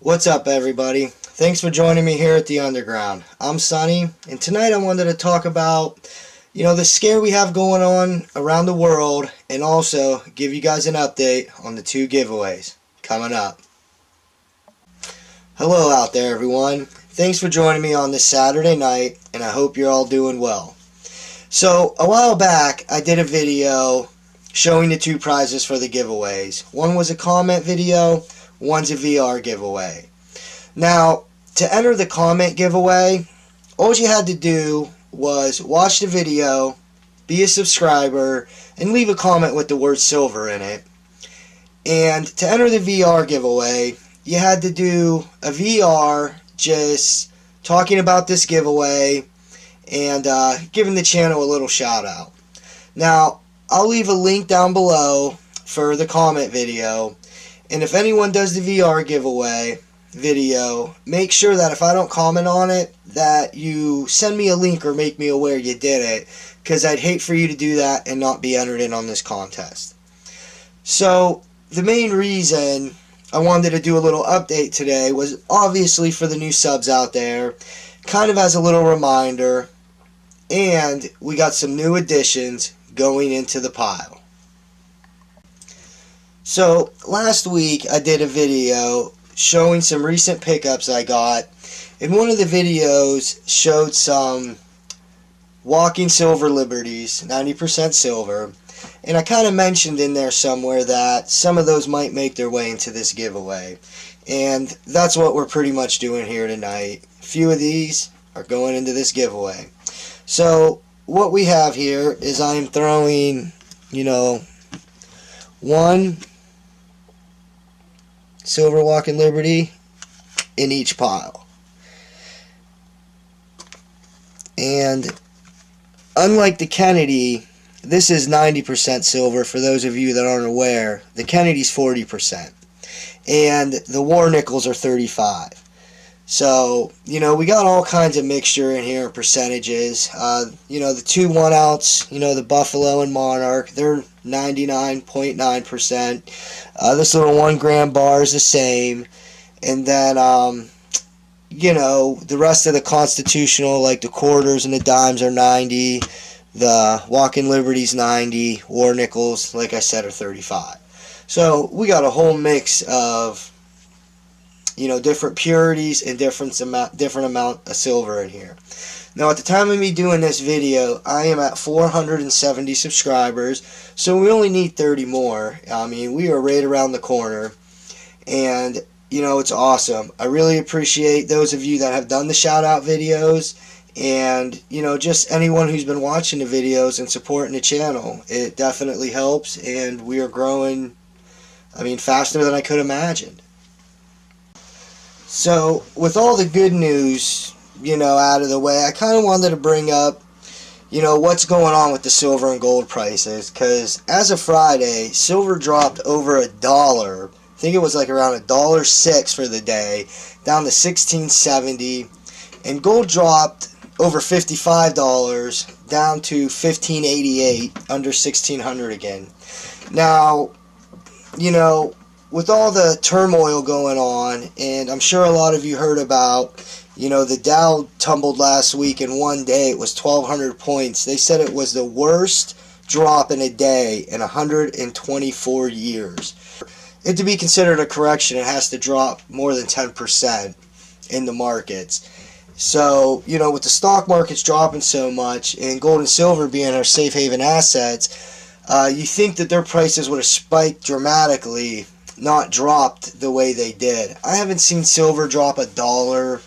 What's up, everybody? Thanks for joining me here at the Underground. I'm Sonny, and tonight I wanted to talk about, the scare we have going on around the world, and also give you guys an update on the two giveaways coming up. Hello out there, everyone. Thanks for joining me on this Saturday night, and I hope you're all doing well. So, a while back, I did a video showing the two prizes for the giveaways. One was a comment video, one's a VR giveaway. Now, to enter the comment giveaway, all you had to do was watch the video, be a subscriber, and leave a comment with the word silver in it. And to enter the VR giveaway, you had to do a VR just talking about this giveaway and giving the channel a little shout out. Now, I'll leave a link down below for the comment video. And if anyone does the VR giveaway video, make sure that if I don't comment on it, that you send me a link or make me aware you did it, because I'd hate for you to do that and not be entered in on this contest. So, the main reason I wanted to do a little update today was obviously for the new subs out there, kind of as a little reminder, and we got some new additions going into the pile. So, last week I did a video showing some recent pickups I got, and one of the videos showed some walking silver liberties, 90% silver, and I kind of mentioned in there somewhere that some of those might make their way into this giveaway, and that's what we're pretty much doing here tonight. A few of these are going into this giveaway. So, what we have here is I'm throwing, one silver walking liberty in each pile. And unlike the Kennedy, this is 90% silver for those of you that aren't aware. The Kennedy's 40%. And the war nickels are 35. So, we got all kinds of mixture in here, percentages. The two 1-ounce, the Buffalo and Monarch, they're 99.9%. This little 1 gram bar is the same. And then, the rest of the constitutional, like the quarters and the dimes, are 90. The Walking Liberties 90. War nickels, like I said, are 35. So, we got a whole mix of different purities and different amount of silver in here. Now, at the time of me doing this video, I am at 470 subscribers, so we only need 30 more. I mean, we are right around the corner, and, it's awesome. I really appreciate those of you that have done the shout-out videos, and, just anyone who's been watching the videos and supporting the channel. It definitely helps, and we are growing, faster than I could imagine. So, with all the good news, out of the way, I kind of wanted to bring up, what's going on with the silver and gold prices. Because as of Friday, silver dropped over $1. I think it was like around $1.06 for the day, down to $16.70. And gold dropped over $55, down to $15.88, under $1,600 again. Now, with all the turmoil going on, and I'm sure a lot of you heard about, the Dow tumbled last week in one day. It was 1,200 points. They said it was the worst drop in a day in 124 years. And to be considered a correction, it has to drop more than 10% in the markets. So, with the stock markets dropping so much, and gold and silver being our safe haven assets, you think that their prices would have spiked dramatically, not dropped the way they did. I haven't seen silver drop $1.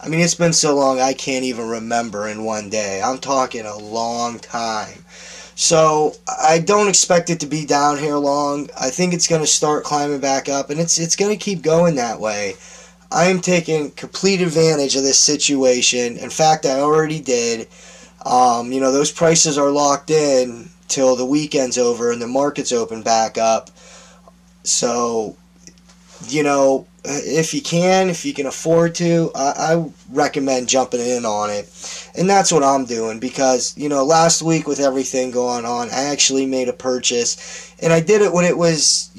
It's been so long I can't even remember in one day. I'm talking a long time. So I don't expect it to be down here long. I think it's going to start climbing back up, and it's going to keep going that way. I am taking complete advantage of this situation. In fact, I already did. Those prices are locked in till the weekend's over and the markets open back up. So, if you can afford to, I recommend jumping in on it. And that's what I'm doing because, last week with everything going on, I actually made a purchase. And I did it when it was,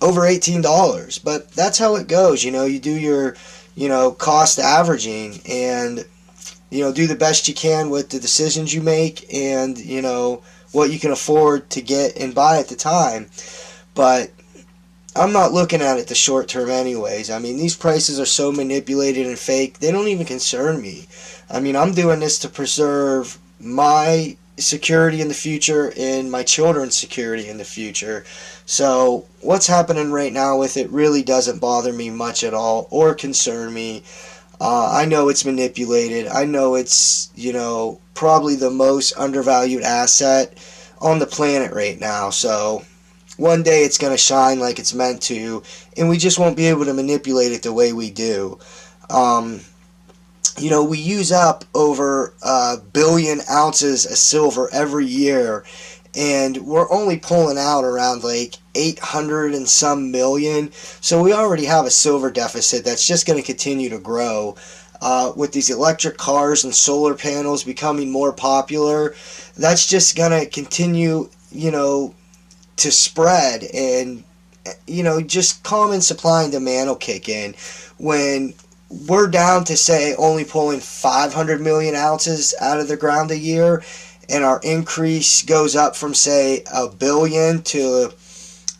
over $18. But that's how it goes. You do your, cost averaging, and, do the best you can with the decisions you make, and, what you can afford to get and buy at the time. But I'm not looking at it the short term anyways. I mean, these prices are so manipulated and fake, they don't even concern me. I mean, I'm doing this to preserve my security in the future and my children's security in the future. So what's happening right now with it really doesn't bother me much at all or concern me. I know it's manipulated. I know it's, probably the most undervalued asset on the planet right now. So one day it's going to shine like it's meant to, and we just won't be able to manipulate it the way we do. We use up over 1 billion ounces of silver every year, and we're only pulling out around like 800 and some million. So we already have a silver deficit that's just going to continue to grow. With these electric cars and solar panels becoming more popular, that's just going to continue, to spread, and, just common supply and demand will kick in. When we're down to, say, only pulling 500 million ounces out of the ground a year, and our increase goes up from, say, 1 billion to,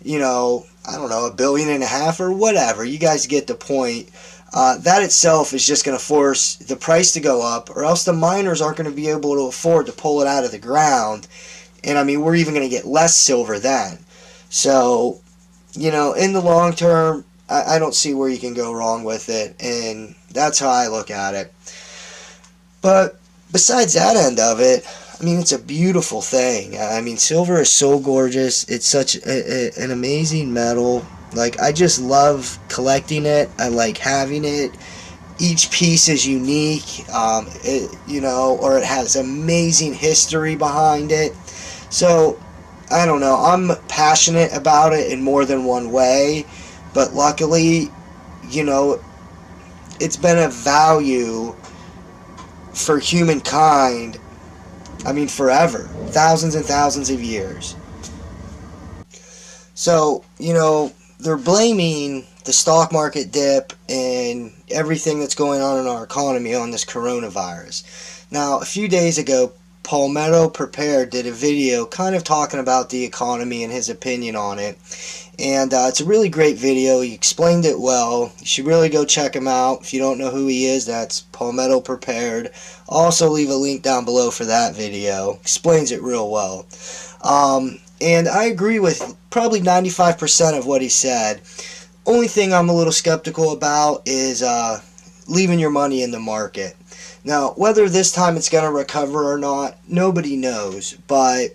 I don't know, 1.5 billion or whatever. You guys get the point. That itself is just going to force the price to go up, or else the miners aren't going to be able to afford to pull it out of the ground. And, I mean, we're even going to get less silver then. So, in the long term, I don't see where you can go wrong with it, and that's how I look at it. But besides that end of it, I mean, it's a beautiful thing. I mean, silver is so gorgeous. It's such an amazing metal. Like, I just love collecting it. I like having it. Each piece is unique, or it has amazing history behind it. So, I don't know. I'm passionate about it in more than one way. But luckily, it's been a value for humankind, I mean, forever. Thousands and thousands of years. So, they're blaming the stock market dip and everything that's going on in our economy on this coronavirus. Now, a few days ago, Palmetto Prepared did a video kind of talking about the economy and his opinion on it. And it's a really great video. He explained it well. You should really go check him out. If you don't know who he is, that's Palmetto Prepared. I'll also leave a link down below for that video. Explains it real well. And I agree with probably 95% of what he said. Only thing I'm a little skeptical about is leaving your money in the market. Now, whether this time it's going to recover or not, nobody knows. But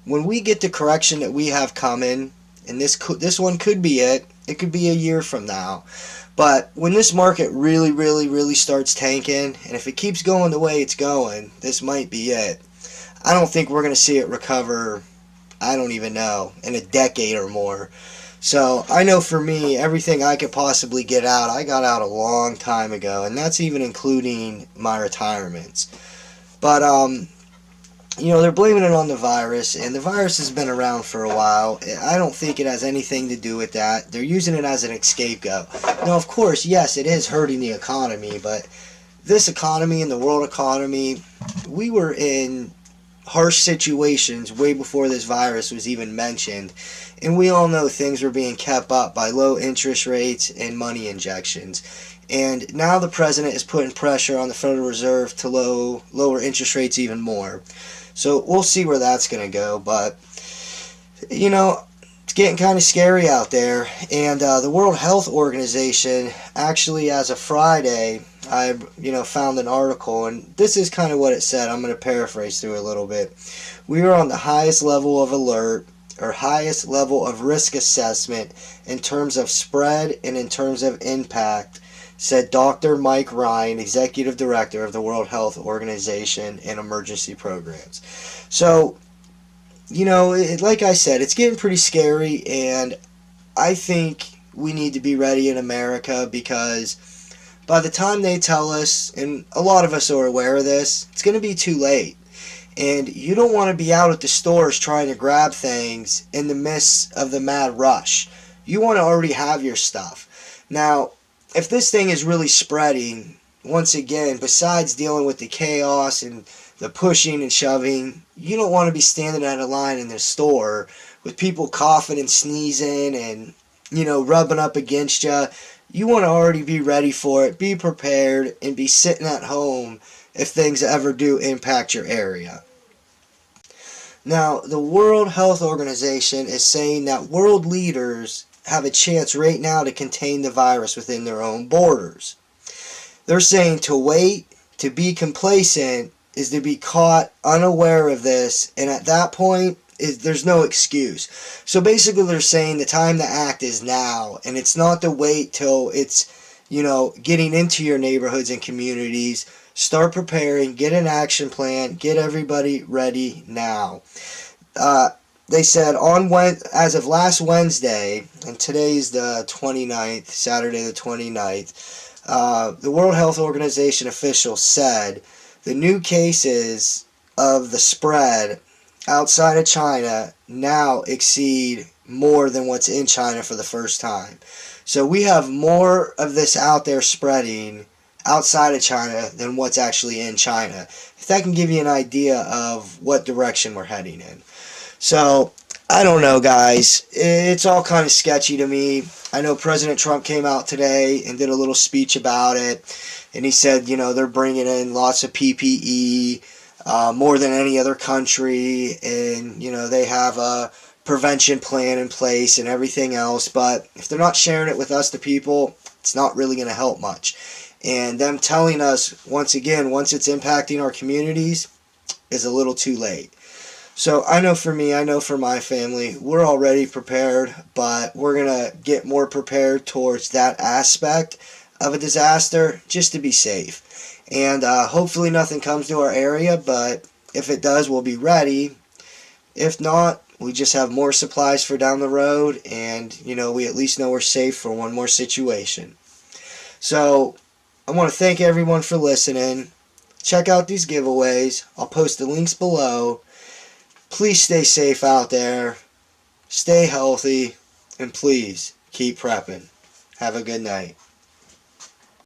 when we get the correction that we have coming, and this one could be it. It could be a year from now. But when this market really, really, really starts tanking, and if it keeps going the way it's going, this might be it. I don't think we're going to see it recover, I don't even know, in a decade or more. So I know for me, everything I could possibly get out, I got out a long time ago, and that's even including my retirements. But, they're blaming it on the virus, and the virus has been around for a while. I don't think it has anything to do with that. They're using it as an scapegoat. Now, of course, yes, it is hurting the economy, but this economy and the world economy, we were in harsh situations way before this virus was even mentioned, and we all know things were being kept up by low interest rates and money injections. And now the president is putting pressure on the Federal Reserve to lower interest rates even more. So we'll see where that's going to go. But, it's getting kind of scary out there. And the World Health Organization, actually, as of Friday, I found an article. And this is kind of what it said. I'm going to paraphrase through it a little bit. We are on the highest level of alert, or highest level of risk assessment in terms of spread and in terms of impact, said Dr. Mike Ryan, Executive Director of the World Health Organization and Emergency Programs. So, like I said, it's getting pretty scary, and I think we need to be ready in America, because by the time they tell us, and a lot of us are aware of this, it's going to be too late. And you don't want to be out at the stores trying to grab things in the midst of the mad rush. you want to already have your stuff. Now, if this thing is really spreading, once again, besides dealing with the chaos and the pushing and shoving, you don't want to be standing at a line in the store with people coughing and sneezing and, rubbing up against you. You want to already be ready for it, be prepared, and be sitting at home if things ever do impact your area. Now, the World Health Organization is saying that world leaders have a chance right now to contain the virus within their own borders. They're saying to wait, to be complacent, is to be caught unaware of this, and at that point, there's no excuse. So basically they're saying the time to act is now, and it's not to wait till it's, getting into your neighborhoods and communities. Start preparing, get an action plan, get everybody ready now. They said as of last Wednesday, and today's the 29th, Saturday the 29th, the World Health Organization officials said the new cases of the spread outside of China now exceed more than what's in China for the first time. So we have more of this out there spreading outside of China than what's actually in China. If that can give you an idea of what direction we're heading in. So, I don't know, guys. It's all kind of sketchy to me. I know President Trump came out today and did a little speech about it. And he said, they're bringing in lots of PPE, more than any other country. And, they have a prevention plan in place and everything else. But if they're not sharing it with us, the people, it's not really going to help much. And them telling us, once again, once it's impacting our communities, is a little too late. So I know for me, I know for my family, we're already prepared, but we're going to get more prepared towards that aspect of a disaster just to be safe. And hopefully nothing comes to our area, but if it does, we'll be ready. If not, we just have more supplies for down the road, and, we at least know we're safe for one more situation. So I want to thank everyone for listening. Check out these giveaways. I'll post the links below. Please stay safe out there. Stay healthy. And please keep prepping. Have a good night.